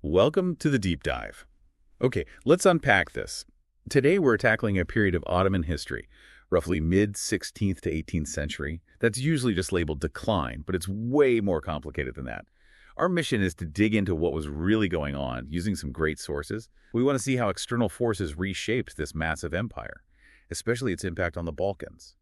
Welcome to the deep dive. Okay, let's unpack this. Today we're tackling a period of Ottoman history, roughly mid-16th to 18th century. That's usually just labeled decline, but it's way more complicated than that. Our mission is to dig into what was really going on using some great sources. We want to see how external forces reshaped this massive empire, especially its impact on the Balkans.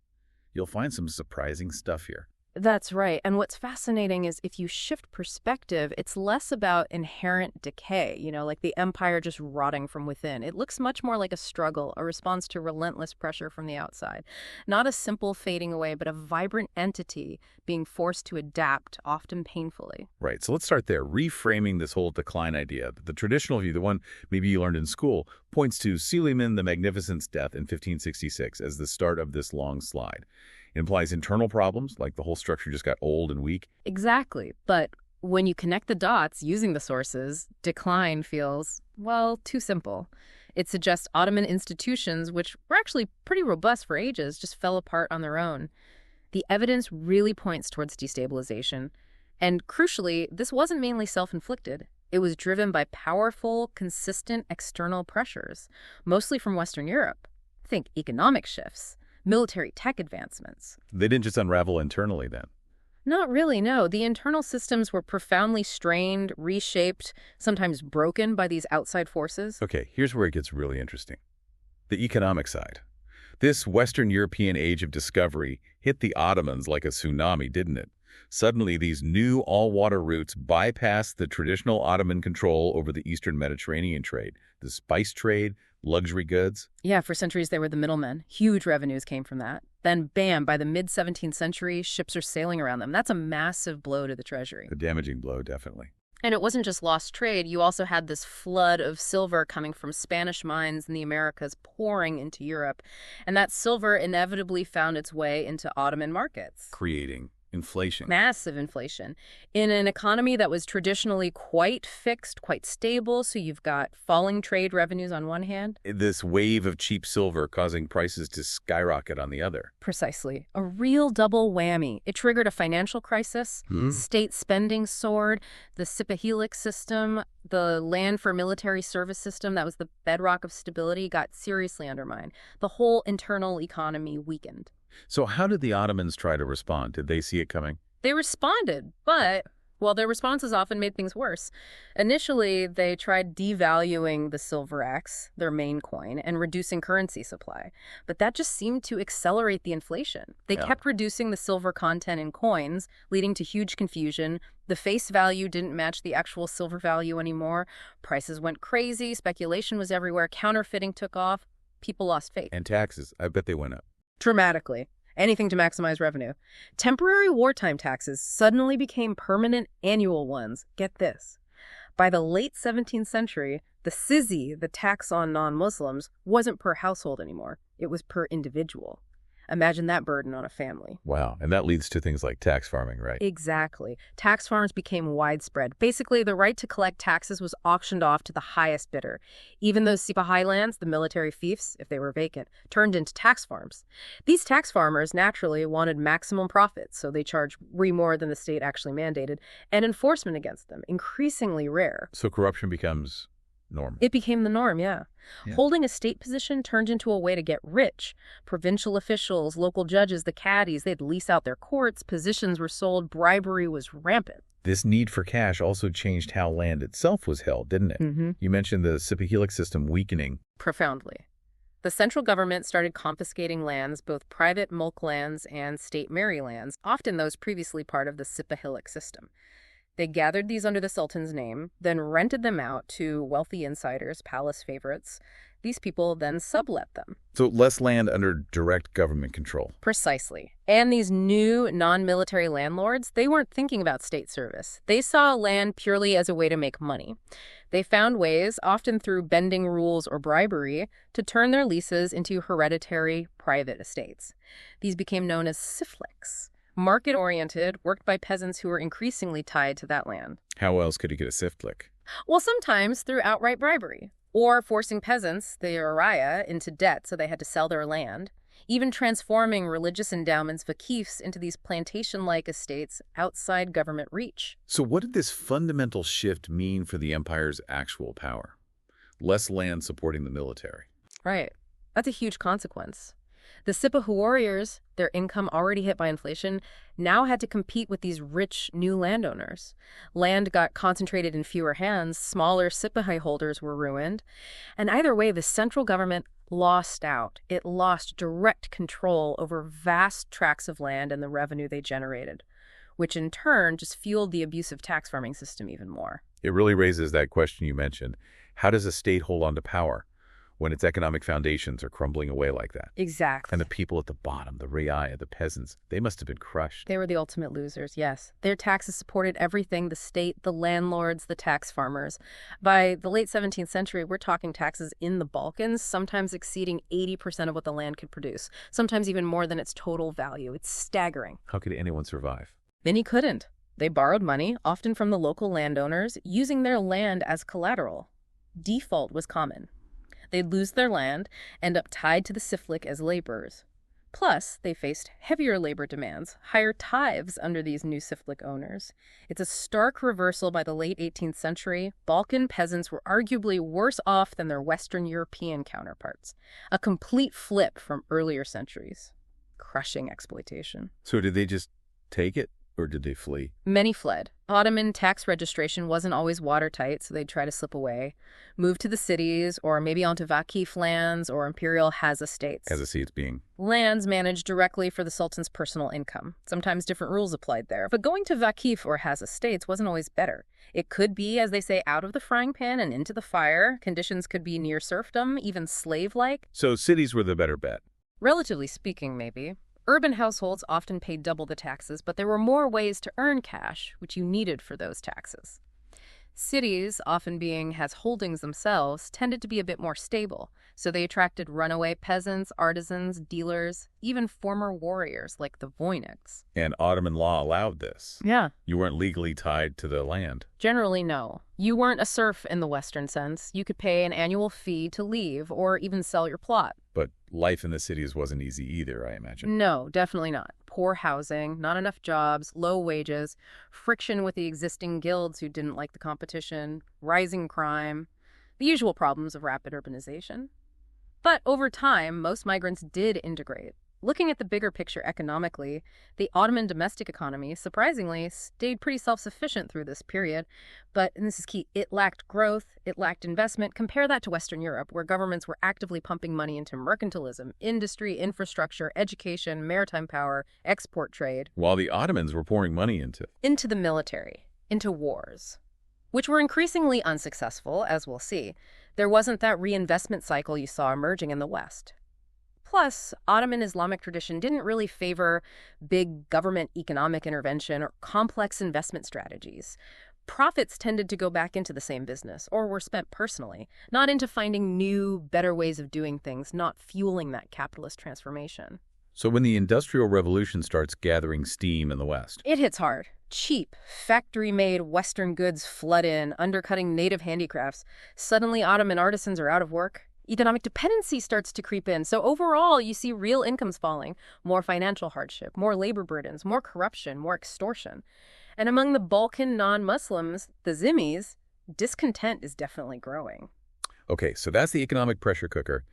You'll find some surprising stuff here. That's right. And what's fascinating is if you shift perspective, it's less about inherent decay, like the empire just rotting from within. It looks much more like a struggle, a response to relentless pressure from the outside. Not a simple fading away, but a vibrant entity being forced to adapt, often painfully. Right, so let's start there, reframing this whole decline idea. The traditional view, the one maybe you learned in school, points to Suleiman the Magnificent's death in 1566 as the start of this long slide. It implies internal problems, like the whole structure just got old and weak. Exactly. But when you connect the dots using the sources, decline feels, well, too simple. It suggests Ottoman institutions, which were actually pretty robust for ages, just fell apart on their own. The evidence really points towards destabilization. And crucially, this wasn't mainly self-inflicted. It was driven by powerful, consistent external pressures, mostly from Western Europe. Think economic shifts, military tech advancements. They didn't just unravel internally then. Not really, no. The internal systems were profoundly strained, reshaped, sometimes broken by these outside forces. Okay, here's where it gets really interesting. The economic side. This Western European age of discovery hit the Ottomans like a tsunami, didn't it? Suddenly, these new all-water routes bypassed the traditional Ottoman control over the Eastern Mediterranean trade, the spice trade, luxury goods. Yeah, for centuries they were the middlemen. Huge revenues came from that. Then, bam, by the mid-17th century, ships are sailing around them. That's a massive blow to the treasury. A damaging blow, definitely. And it wasn't just lost trade. You also had this flood of silver coming from Spanish mines in the Americas pouring into Europe. And that silver inevitably found its way into Ottoman markets, Creating inflation. massive inflation in an economy that was traditionally quite fixed, quite stable. So you've got falling trade revenues on one hand. This wave of cheap silver causing prices to skyrocket on the other. Precisely. A real double whammy. It triggered a financial crisis, state spending soared, the Sipahelic system, the land for military service system that was the bedrock of stability, got seriously undermined. The whole internal economy weakened. So how did the Ottomans try to respond? Did they see it coming? They responded, but, well, their responses often made things worse. Initially, they tried devaluing the silver X, their main coin, and reducing currency supply. But that just seemed to accelerate the inflation. They kept reducing the silver content in coins, leading to huge confusion. The face value didn't match the actual silver value anymore. Prices went crazy. Speculation was everywhere. Counterfeiting took off. People lost faith. And taxes, I bet they went up. Dramatically. Anything to maximize revenue. Temporary wartime taxes suddenly became permanent annual ones. Get this. By the late 17th century, the sizzi, the tax on non-Muslims, wasn't per household anymore. It was per individual. Imagine that burden on a family. Wow, and that leads to things like tax farming, right? Exactly. Tax farms became widespread. Basically, the right to collect taxes was auctioned off to the highest bidder. Even those Sipahi lands, the military fiefs, if they were vacant, turned into tax farms. These tax farmers naturally wanted maximum profits, so they charged way more than the state actually mandated, and enforcement against them, increasingly rare. So corruption becomes norm. It became the norm, yeah. Holding a state position turned into a way to get rich. Provincial officials, local judges, the caddies, they'd lease out their courts, positions were sold, bribery was rampant. This need for cash also changed how land itself was held, didn't it? You mentioned the Sipahelic system weakening. Profoundly. The central government started confiscating lands, both private mulk lands and state meri lands, often those previously part of the Sipahelic system. They gathered these under the Sultan's name, then rented them out to wealthy insiders, palace favorites. These people then sublet them. So less land under direct government control. Precisely. And these new non-military landlords, they weren't thinking about state service. They saw land purely as a way to make money. They found ways, often through bending rules or bribery, to turn their leases into hereditary private estates. These became known as sifliks. Market-oriented, worked by peasants who were increasingly tied to that land. How else could you get a siflik? Well, sometimes through outright bribery, or forcing peasants, the araya, into debt so they had to sell their land. even transforming religious endowments, vakifs, into these plantation-like estates outside government reach. So what did this fundamental shift mean for the empire's actual power? Less land supporting the military. Right. That's a huge consequence. The Sipahu warriors, their income already hit by inflation, now had to compete with these rich new landowners. Land got concentrated in fewer hands, smaller Sipahi holders were ruined, and either way, the central government lost out. It lost direct control over vast tracts of land and the revenue they generated, which in turn just fueled the abusive tax farming system even more. It really raises that question you mentioned. How does a state hold on to power when its economic foundations are crumbling away like that? Exactly. And the people at the bottom, the Rai'aya, the peasants, they must have been crushed. They were the ultimate losers, yes. Their taxes supported everything: the state, the landlords, the tax farmers. By the late 17th century, we're talking taxes in the Balkans, sometimes exceeding 80% of what the land could produce, sometimes even more than its total value. It's staggering. How could anyone survive? Many couldn't. They borrowed money, often from the local landowners, using their land as collateral. Default was common. They'd lose their land, end up tied to the Siflik as laborers. Plus, they faced heavier labor demands, higher tithes under these new Siflik owners. It's a stark reversal. By the late 18th century. Balkan peasants were arguably worse off than their Western European counterparts. A complete flip from earlier centuries. Crushing exploitation. So did they just take it, or did they flee? Many fled. Ottoman tax registration wasn't always watertight, so they'd try to slip away, move to the cities, or maybe onto vakif lands or imperial haz estates. Haz estates being? Lands managed directly for the sultan's personal income. Sometimes different rules applied there. But going to vakif or haz estates wasn't always better. It could be, as they say, out of the frying pan and into the fire. Conditions could be near serfdom, even slave-like. So cities were the better bet. Relatively speaking, maybe. Urban households often paid double the taxes, but there were more ways to earn cash, which you needed for those taxes. Cities, often being haz holdings themselves, tended to be a bit more stable, so they attracted runaway peasants, artisans, dealers, even former warriors like the voiniks. And Ottoman law allowed this. Yeah. You weren't legally tied to the land. Generally, no. You weren't a serf in the Western sense. You could pay an annual fee to leave or even sell your plot. But life in the cities wasn't easy either, I imagine. No, definitely not. Poor housing, not enough jobs, low wages, friction with the existing guilds who didn't like the competition, rising crime, the usual problems of rapid urbanization. But over time, most migrants did integrate. Looking at the bigger picture economically, the Ottoman domestic economy, surprisingly, stayed pretty self-sufficient through this period. But, and this is key, it lacked growth, it lacked investment. Compare that to Western Europe, where governments were actively pumping money into mercantilism, industry, infrastructure, education, maritime power, export trade. While the Ottomans were pouring money into the military, into wars, which were increasingly unsuccessful, as we'll see. There wasn't that reinvestment cycle you saw emerging in the West. Plus, Ottoman Islamic tradition didn't really favor big government economic intervention or complex investment strategies. Profits tended to go back into the same business, or were spent personally, not into finding new, better ways of doing things, not fueling that capitalist transformation. So when the Industrial Revolution starts gathering steam in the West, it hits hard. Cheap, factory-made Western goods flood in, undercutting native handicrafts. Suddenly, Ottoman artisans are out of work. Economic dependency starts to creep in. So overall, you see real incomes falling, more financial hardship, more labor burdens, more corruption, more extortion. And among the Balkan non-Muslims, the Zimmis, discontent is definitely growing. Okay, so that's the economic pressure cooker.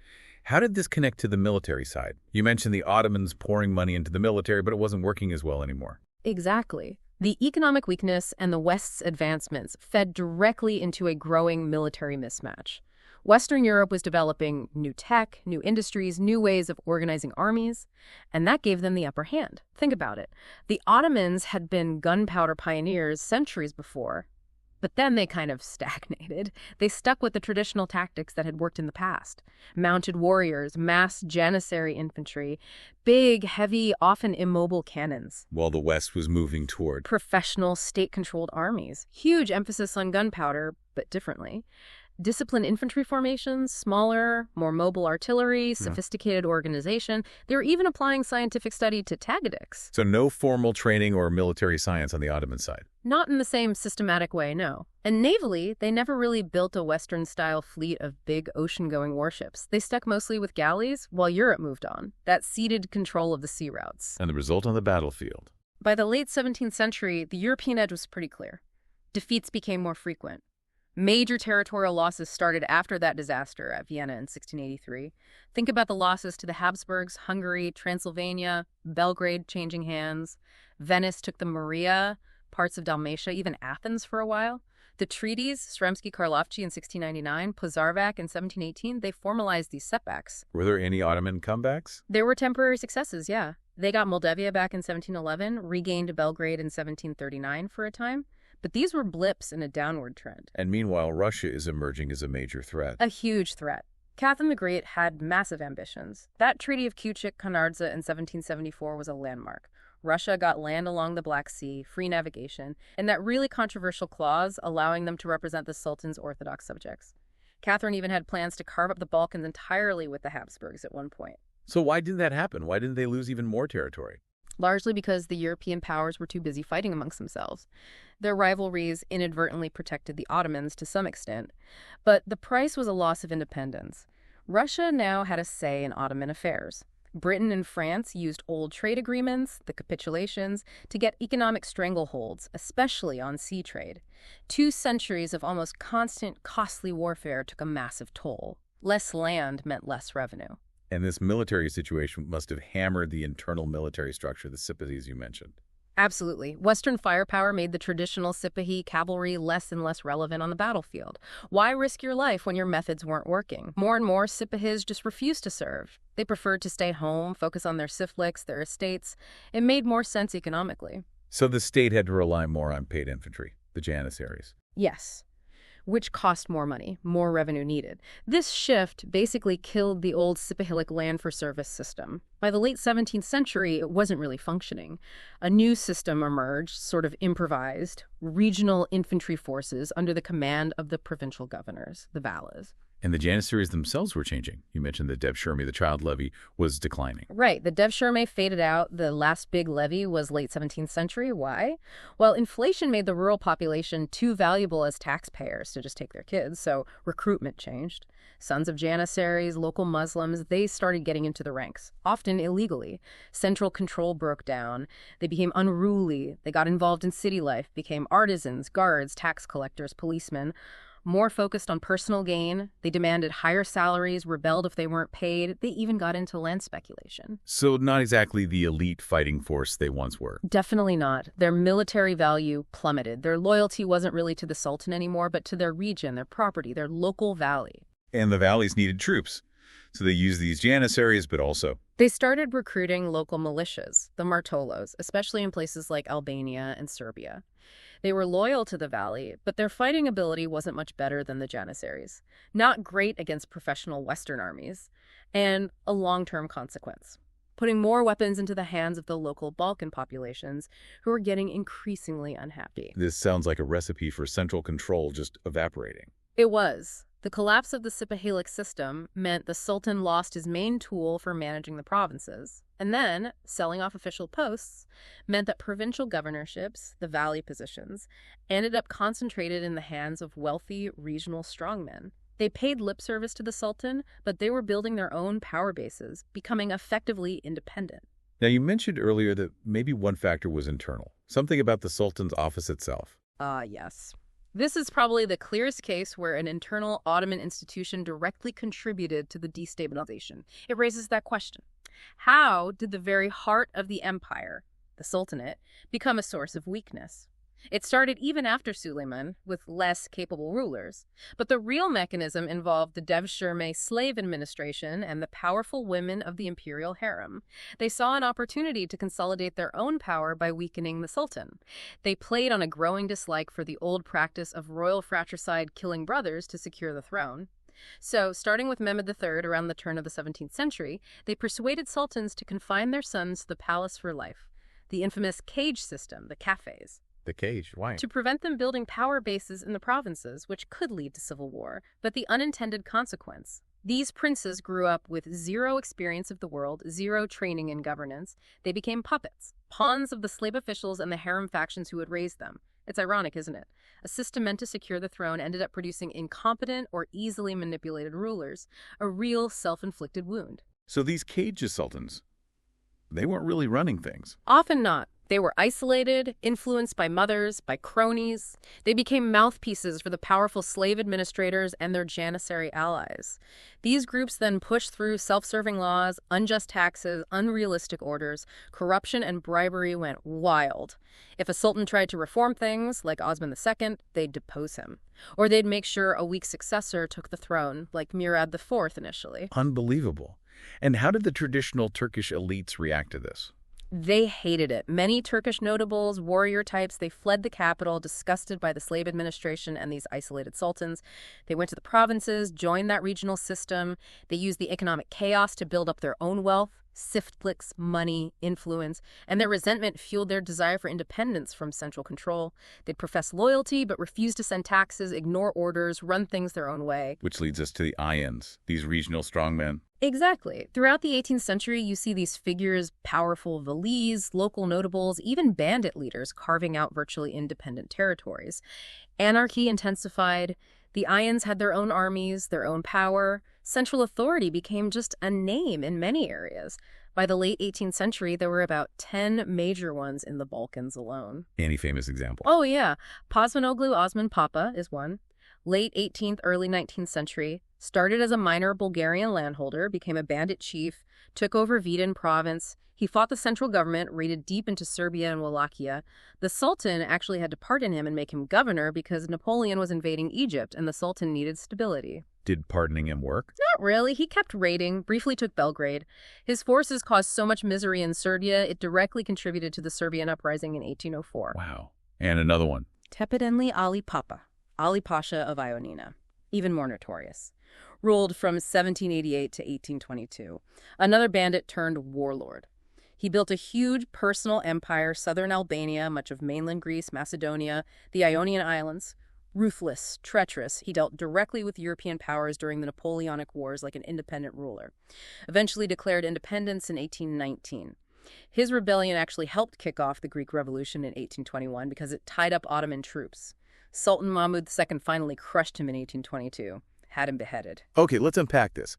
How did this connect to the military side? You mentioned the Ottomans pouring money into the military, but it wasn't working as well anymore. Exactly. The economic weakness and the West's advancements fed directly into a growing military mismatch. Western Europe was developing new tech, new industries, new ways of organizing armies, and that gave them the upper hand. Think about it. The Ottomans had been gunpowder pioneers centuries before, but then they kind of stagnated. They stuck with the traditional tactics that had worked in the past. Mounted warriors, mass janissary infantry, big, heavy, often immobile cannons. While the West was moving toward professional, state-controlled armies. Huge emphasis on gunpowder, but differently. Disciplined infantry formations, smaller, more mobile artillery, sophisticated organization. They were even applying scientific study to tactics. So no formal training or military science on the Ottoman side. Not in the same systematic way, no. And navally, they never really built a Western-style fleet of big ocean-going warships. They stuck mostly with galleys while Europe moved on. That ceded control of the sea routes. And the result on the battlefield. By the late 17th century, the European edge was pretty clear. Defeats became more frequent. Major territorial losses started after that disaster at Vienna in 1683. Think about the losses to the Habsburgs, Hungary, Transylvania, Belgrade changing hands. Venice took the Morea, parts of Dalmatia, even Athens for a while. The treaties, Sremski-Karlovci in 1699, Pozarvac in 1718, they formalized these setbacks. Were there any Ottoman comebacks? There were temporary successes, yeah. They got Moldavia back in 1711, regained Belgrade in 1739 for a time. But these were blips in a downward trend. And meanwhile, Russia is emerging as a major threat. A huge threat. Catherine the Great had massive ambitions. That Treaty of Küçük-Kanarca in 1774 was a landmark. Russia got land along the Black Sea, free navigation, and that really controversial clause allowing them to represent the Sultan's Orthodox subjects. Catherine even had plans to carve up the Balkans entirely with the Habsburgs at one point. So why didn't that happen? Why didn't they lose even more territory? Largely because the European powers were too busy fighting amongst themselves. Their rivalries inadvertently protected the Ottomans to some extent, but the price was a loss of independence. Russia now had a say in Ottoman affairs. Britain and France used old trade agreements, the capitulations, to get economic strangleholds, especially on sea trade. 2 centuries of almost constant, costly warfare took a massive toll. Less land meant less revenue. And this military situation must have hammered the internal military structure, the Sipahi's you mentioned. Absolutely. Western firepower made the traditional Sipahi cavalry less and less relevant on the battlefield. Why risk your life when your methods weren't working? More and more Sipahis just refused to serve. They preferred to stay home, focus on their sifliks, their estates. It made more sense economically. So the state had to rely more on paid infantry, the Janissaries. Yes. Which cost more money, more revenue needed. This shift basically killed the old Sipahilic land-for-service system. By the late 17th century, it wasn't really functioning. A new system emerged, sort of improvised, regional infantry forces under the command of the provincial governors, the valas. And the Janissaries themselves were changing. You mentioned the devshirme, the child levy, was declining. Right. The devshirme faded out. The last big levy was late 17th century. Why? Well, inflation made the rural population too valuable as taxpayers to just take their kids, so recruitment changed. Sons of Janissaries, local Muslims, they started getting into the ranks, often illegally. Central control broke down. They became unruly. They got involved in city life, became artisans, guards, tax collectors, policemen. More focused on personal gain. They demanded higher salaries, rebelled if they weren't paid. They even got into land speculation. So not exactly the elite fighting force they once were. Definitely not. Their military value plummeted. Their loyalty wasn't really to the Sultan anymore, but to their region, their property, their local valley. And the valleys needed troops. So they used these Janissaries, but also... They started recruiting local militias, the Martolos, especially in places like Albania and Serbia. They were loyal to the valley, but their fighting ability wasn't much better than the Janissaries. Not great against professional Western armies. And a long-term consequence. Putting more weapons into the hands of the local Balkan populations, who were getting increasingly unhappy. This sounds like a recipe for central control just evaporating. It was. The collapse of the Sipahilic system meant the Sultan lost his main tool for managing the provinces. And then, selling off official posts meant that provincial governorships, the valley positions, ended up concentrated in the hands of wealthy regional strongmen. They paid lip service to the Sultan, but they were building their own power bases, becoming effectively independent. Now, you mentioned earlier that maybe one factor was internal. Something about the Sultan's office itself. Yes. This is probably the clearest case where an internal Ottoman institution directly contributed to the destabilization. It raises that question. How did the very heart of the empire, the Sultanate, become a source of weakness? It started even after Suleiman, with less capable rulers. But the real mechanism involved the devshirme slave administration and the powerful women of the imperial harem. They saw an opportunity to consolidate their own power by weakening the Sultan. They played on a growing dislike for the old practice of royal fratricide killing brothers to secure the throne. So, starting with Mehmed III around the turn of the 17th century, they persuaded sultans to confine their sons to the palace for life, the infamous cage system, the cafes. The cage. Why? To prevent them building power bases in the provinces, which could lead to civil war, but the unintended consequence. These princes grew up with zero experience of the world, zero training in governance. They became puppets, pawns of the slave officials and the harem factions who had raised them. It's ironic, isn't it? A system meant to secure the throne ended up producing incompetent or easily manipulated rulers, a real self-inflicted wound. So these cage sultans, they weren't really running things. Often not. They were isolated, influenced by mothers, by cronies. They became mouthpieces for the powerful slave administrators and their janissary allies. These groups then pushed through self-serving laws, unjust taxes, unrealistic orders. Corruption and bribery went wild. If a sultan tried to reform things, like Osman II, they'd depose him. Or they'd make sure a weak successor took the throne, like Murad IV initially. Unbelievable. And how did the traditional Turkish elites react to this? They hated it. Many Turkish notables, warrior types, they fled the capital, disgusted by the slave administration and these isolated sultans. They went to the provinces, joined that regional system. They used the economic chaos to build up their own wealth, siftflicks, money, influence, and their resentment fueled their desire for independence from central control. They'd profess loyalty but refuse to send taxes, ignore orders, run things their own way. Which leads us to the Ayans, these regional strongmen. Exactly. Throughout the 18th century, you see these figures, powerful valiz, local notables, even bandit leaders carving out virtually independent territories. Anarchy intensified. The Ayans had their own armies, their own power. Central authority became just a name in many areas. By the late 18th century, there were about 10 major ones in the Balkans alone. Any famous example? Oh, yeah. Osmanoglu Osman Papa is one. Late 18th, early 19th century, started as a minor Bulgarian landholder, became a bandit chief, took over Vidin province. He fought the central government, raided deep into Serbia and Wallachia. The Sultan actually had to pardon him and make him governor because Napoleon was invading Egypt and the Sultan needed stability. Did pardoning him work? Not really. He kept raiding, briefly took Belgrade. His forces caused so much misery in Serbia, it directly contributed to the Serbian uprising in 1804. Wow. And another one. Tepedenli Ali Papa, Ali Pasha of Ioannina, even more notorious. Ruled from 1788 to 1822. Another bandit turned warlord. He built a huge personal empire, southern Albania, much of mainland Greece, Macedonia, the Ionian Islands. Ruthless, treacherous, he dealt directly with European powers during the Napoleonic Wars like an independent ruler. Eventually declared independence in 1819. His rebellion actually helped kick off the Greek Revolution in 1821 because it tied up Ottoman troops. Sultan Mahmud II finally crushed him in 1822, had him beheaded. Okay, let's unpack this.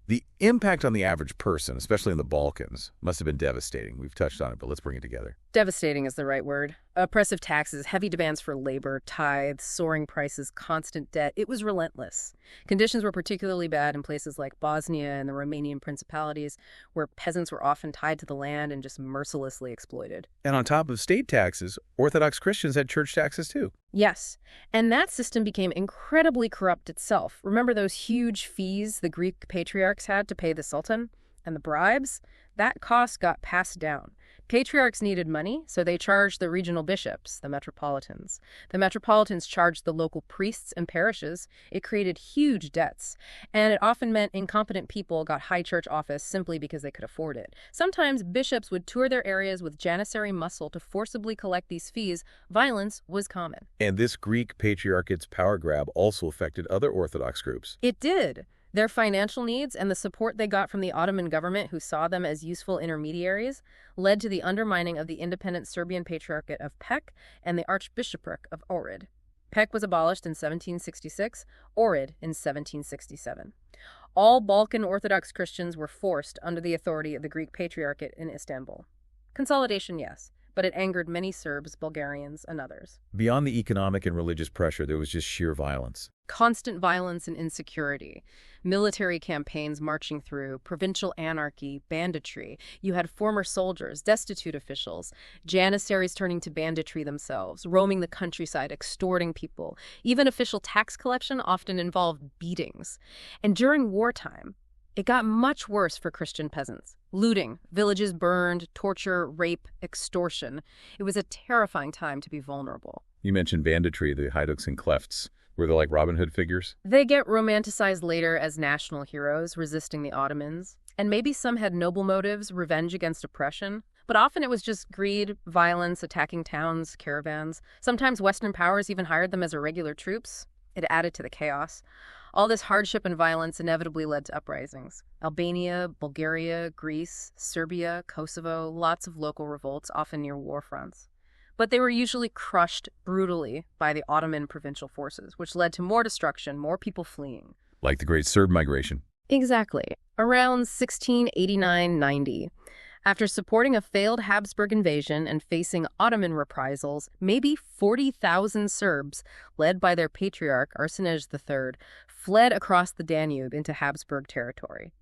The impact on the average person, especially in the Balkans, must have been devastating. We've touched on it, but let's bring it together. Devastating is the right word. Oppressive taxes, heavy demands for labor, tithes, soaring prices, constant debt. It was relentless. Conditions were particularly bad in places like Bosnia and the Romanian principalities, where peasants were often tied to the land and just mercilessly exploited. And on top of state taxes, Orthodox Christians had church taxes too. Yes, and that system became incredibly corrupt itself. Remember those huge fees the Greek patriarchs had to pay the Sultan? And the bribes? That cost got passed down. Patriarchs needed money, so they charged the regional bishops, the metropolitans. The metropolitans charged the local priests and parishes. It created huge debts, and it often meant incompetent people got high church office simply because they could afford it. Sometimes bishops would tour their areas with janissary muscle to forcibly collect these fees. Violence was common. And this Greek patriarchate's power grab also affected other Orthodox groups. It did. Their financial needs and the support they got from the Ottoman government, who saw them as useful intermediaries, led to the undermining of the independent Serbian Patriarchate of Peć and the Archbishopric of Ohrid. Peć was abolished in 1766, Ohrid in 1767. All Balkan Orthodox Christians were forced under the authority of the Greek Patriarchate in Istanbul. Consolidation, yes, but it angered many Serbs, Bulgarians, and others. Beyond the economic and religious pressure, there was just sheer violence. Constant violence and insecurity, military campaigns marching through, provincial anarchy, banditry. You had former soldiers, destitute officials, janissaries turning to banditry themselves, roaming the countryside, extorting people. Even official tax collection often involved beatings. And during wartime, it got much worse for Christian peasants. Looting, villages burned, torture, rape, extortion. It was a terrifying time to be vulnerable. You mentioned banditry, the haiduks and klefts. Were they like Robin Hood figures? They get romanticized later as national heroes resisting the Ottomans. And maybe some had noble motives, revenge against oppression. but often it was just greed, violence, attacking towns, caravans. Sometimes Western powers even hired them as irregular troops. It added to the chaos. All this hardship and violence inevitably led to uprisings. Albania, Bulgaria, Greece, Serbia, Kosovo, lots of local revolts, often near war fronts. But they were usually crushed brutally by the Ottoman provincial forces, which led to more destruction, more people fleeing. Like the Great Serb Migration. Exactly. Around 1689-90. After supporting a failed Habsburg invasion and facing Ottoman reprisals, maybe 40,000 Serbs, led by their patriarch Arsenij III, fled across the Danube into Habsburg territory.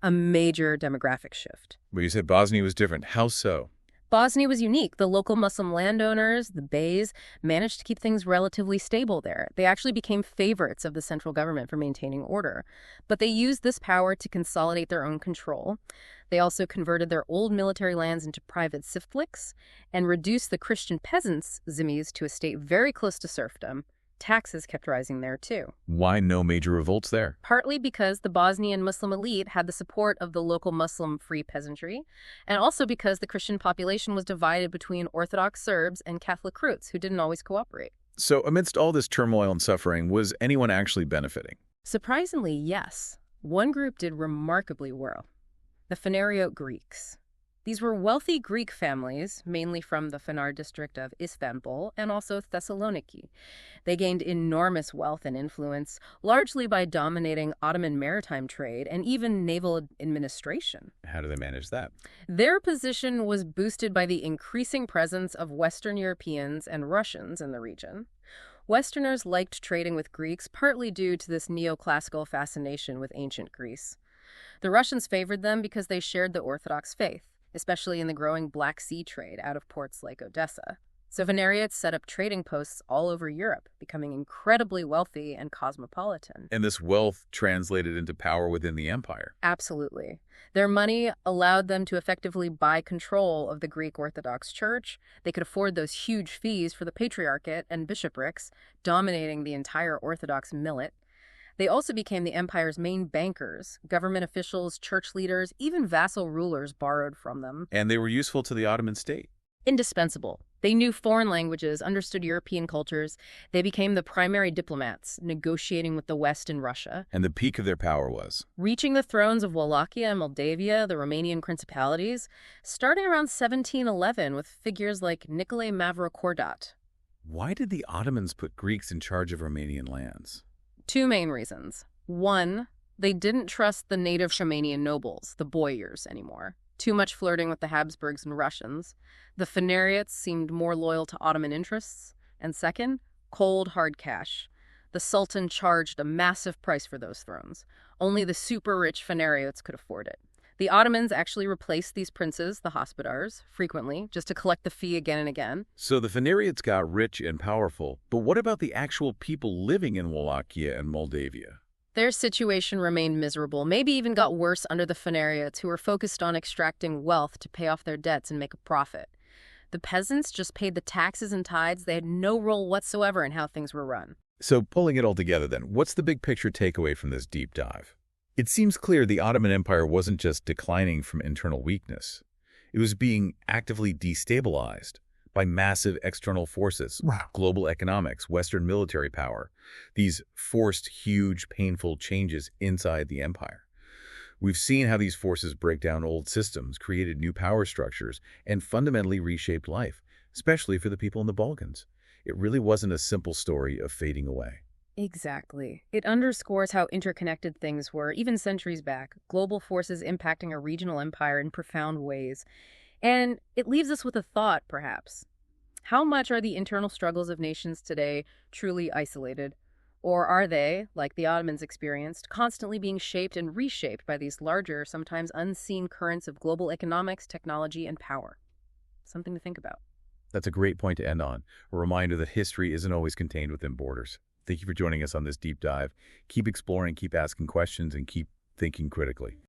A major demographic shift. But you said Bosnia was different. How so? Bosnia was unique. The local Muslim landowners, the beys, managed to keep things relatively stable there. They actually became favorites of the central government for maintaining order. But they used this power to consolidate their own control. They also converted their old military lands into private sifliks and reduced the Christian peasants' zimmies to a state very close to serfdom. Taxes kept rising there, too. Why no major revolts there? Partly because the Bosnian Muslim elite had the support of the local Muslim free peasantry, and also because the Christian population was divided between Orthodox Serbs and Catholic Roots who didn't always cooperate. So amidst all this turmoil and suffering, was anyone actually benefiting? Surprisingly, yes. One group did remarkably well. The Phanariote Greeks. These were wealthy Greek families, mainly from the Phanar district of Istanbul and also Thessaloniki. They gained enormous wealth and influence, largely by dominating Ottoman maritime trade and even naval administration. How do they manage that? Their position was boosted by the increasing presence of Western Europeans and Russians in the region. Westerners liked trading with Greeks partly due to this neoclassical fascination with ancient Greece. The Russians favored them because they shared the Orthodox faith, especially in the growing Black Sea trade out of ports like Odessa. So Phanariotes set up trading posts all over Europe, becoming incredibly wealthy and cosmopolitan. And this wealth translated into power within the empire. Absolutely. Their money allowed them to effectively buy control of the Greek Orthodox Church. They could afford those huge fees for the patriarchate and bishoprics, dominating the entire Orthodox millet. They also became the empire's main bankers. Government officials, church leaders, even vassal rulers borrowed from them. And they were useful to the Ottoman state. Indispensable. They knew foreign languages, understood European cultures. They became the primary diplomats, negotiating with the West and Russia. And the peak of their power was? Reaching the thrones of Wallachia and Moldavia, the Romanian principalities, starting around 1711 with figures like Nicolae Mavrocordat. Why did the Ottomans put Greeks in charge of Romanian lands? Two main reasons. One, they didn't trust the native Romanian nobles, the boyars, anymore. Too much flirting with the Habsburgs and Russians. The Phanariotes seemed more loyal to Ottoman interests. And second, cold, hard cash. The Sultan charged a massive price for those thrones. Only the super-rich Phanariotes could afford it. The Ottomans actually replaced these princes, the hospodars, frequently, just to collect the fee again and again. So the Phanariotes got rich and powerful, but what about the actual people living in Wallachia and Moldavia? Their situation remained miserable, maybe even got worse under the Phanariotes, who were focused on extracting wealth to pay off their debts and make a profit. The peasants just paid the taxes and tithes. They had no role whatsoever in how things were run. So pulling it all together then, what's the big picture takeaway from this deep dive? It seems clear the Ottoman Empire wasn't just declining from internal weakness. It was being actively destabilized by massive external forces, global economics, Western military power. These forced huge, painful changes inside the empire. We've seen how these forces break down old systems, created new power structures, and fundamentally reshaped life, especially for the people in the Balkans. It really wasn't a simple story of fading away. Exactly. It underscores how interconnected things were, even centuries back, global forces impacting a regional empire in profound ways. And it leaves us with a thought, perhaps. How much are the internal struggles of nations today truly isolated? Or are they, like the Ottomans experienced, constantly being shaped and reshaped by these larger, sometimes unseen currents of global economics, technology, and power? Something to think about. That's a great point to end on, a reminder that history isn't always contained within borders. Thank you for joining us on this deep dive. Keep exploring, keep asking questions, and keep thinking critically.